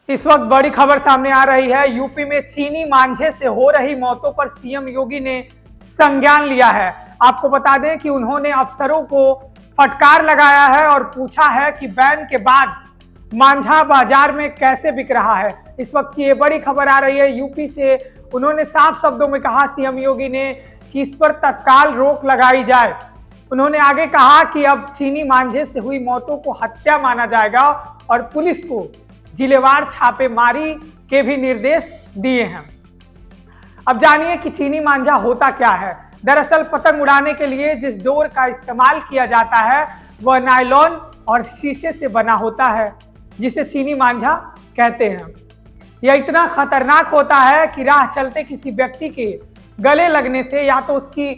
इस वक्त बड़ी खबर सामने आ रही है। यूपी में चीनी मांझे से हो रही मौतों पर सीएम योगी ने संज्ञान लिया है। आपको बता दें कि उन्होंने अफसरों को फटकार लगाया है और पूछा है कि बैन के बाद मांझा बाजार में कैसे बिक रहा है। इस वक्त की ये बड़ी खबर आ रही है यूपी से। उन्होंने साफ शब्दों में कहा सीएम योगी ने कि इस पर तत्काल रोक लगाई जाए। उन्होंने आगे कहा कि अब चीनी मांझे से हुई मौतों को हत्या माना जाएगा और पुलिस को जिलेवार छापेमारी के भी निर्देश दिए हैं। अब जानिए कि चीनी मांझा होता क्या है। दरअसल पतंग उड़ाने के लिए जिस डोर का इस्तेमाल किया जाता है वह नायलॉन और शीशे से बना होता है, जिसे चीनी मांझा कहते हैं। यह इतना खतरनाक होता है कि राह चलते किसी व्यक्ति के गले लगने से या तो उसकी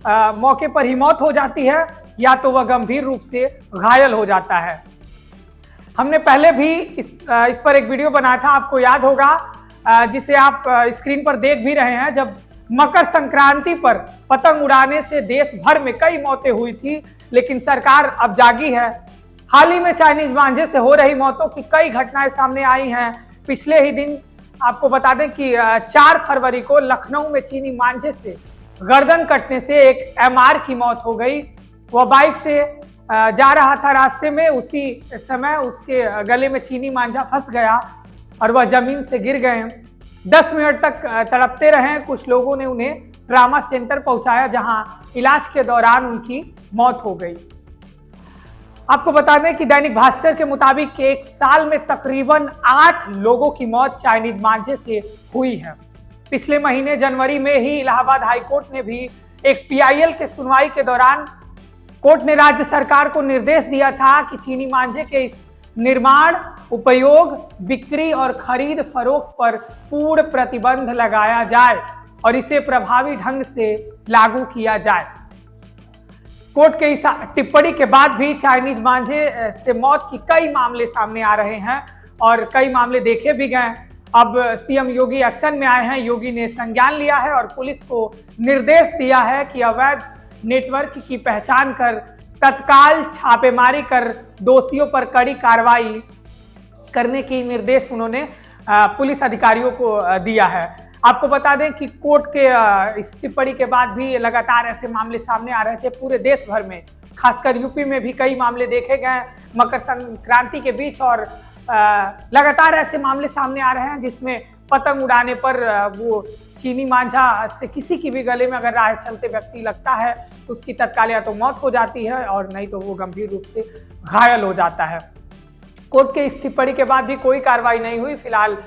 मौके पर ही मौत हो जाती है या तो वह गंभीर रूप से घायल हो जाता है। हमने पहले भी इस पर एक वीडियो बनाया था, आपको याद होगा, जिसे आप स्क्रीन पर देख भी रहे हैं। जब मकर संक्रांति पर पतंग उड़ाने से देश भर में कई मौतें हुई थी, लेकिन सरकार अब जागी है। हाल ही में चाइनीज मांझे से हो रही मौतों की कई घटनाएं सामने आई हैं। पिछले ही दिन आपको बता दें कि 4 फरवरी को लखनऊ में चीनी मांझे से गर्दन कटने से एक एमआर की मौत हो गई। वह बाइक से जा रहा था, रास्ते में उसी समय उसके गले में चीनी मांझा फंस गया और वह जमीन से गिर गए। 10 मिनट तक तड़पते रहे। कुछ लोगों ने उन्हें ट्रामा सेंटर पहुंचाया, जहां इलाज के दौरान उनकी मौत हो गई। आपको बता दें कि दैनिक भास्कर के मुताबिक एक साल में तकरीबन 8 लोगों की मौत चाइनीज मांझे से हुई है। पिछले महीने जनवरी में ही इलाहाबाद हाईकोर्ट ने भी एक पीआईएल के सुनवाई के दौरान कोर्ट ने राज्य सरकार को निर्देश दिया था कि चीनी मांझे के निर्माण, उपयोग, बिक्री और खरीद फरोख्त पर पूर्ण प्रतिबंध लगाया जाए और इसे प्रभावी ढंग से लागू किया जाए। कोर्ट के इस टिप्पणी के बाद भी चाइनीज मांझे से मौत की कई मामले सामने आ रहे हैं और कई मामले देखे भी गए। अब सीएम योगी एक्शन में आए हैं। योगी ने संज्ञान लिया है और पुलिस को निर्देश दिया है कि अवैध नेटवर्क की पहचान कर तत्काल छापेमारी कर दोषियों पर कड़ी कार्रवाई करने की निर्देश उन्होंने पुलिस अधिकारियों को दिया है। आपको बता दें कि कोर्ट के इस टिप्पणी के बाद भी लगातार ऐसे मामले सामने आ रहे थे पूरे देश भर में। खासकर यूपी में भी कई मामले देखे गए मकर संक्रांति के बीच और लगातार ऐसे मामले सामने आ रहे हैं जिसमें पतंग उड़ाने पर वो चीनी मांझा से किसी की भी गले में अगर राह चलते व्यक्ति लगता है तो उसकी तत्काल या तो मौत हो जाती है और नहीं तो वो गंभीर रूप से घायल हो जाता है। कोर्ट के इस टिप्पणी के बाद भी कोई कार्रवाई नहीं हुई। फिलहाल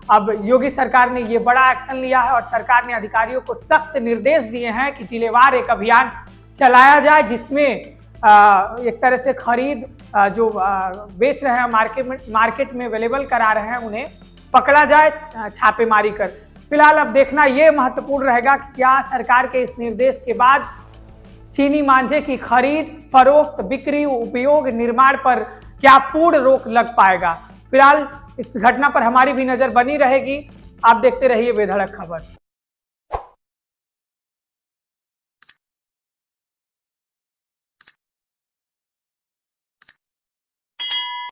अब योगी सरकार ने ये बड़ा एक्शन लिया है और सरकार ने अधिकारियों को सख्त निर्देश दिए हैं कि जिलेवार एक अभियान चलाया जाए, जिसमें एक तरह से खरीद जो बेच रहे हैं मार्केट में अवेलेबल करा रहे हैं उन्हें पकड़ा जाए छापेमारी कर। फिलहाल अब देखना ये महत्वपूर्ण रहेगा कि क्या सरकार के इस निर्देश के बाद चीनी मांझे की खरीद, फरोख्त, बिक्री, उपयोग, निर्माण पर क्या पूर्ण रोक लग पाएगा। फिलहाल इस घटना पर हमारी भी नजर बनी रहेगी। आप देखते रहिए बेधड़क खबर।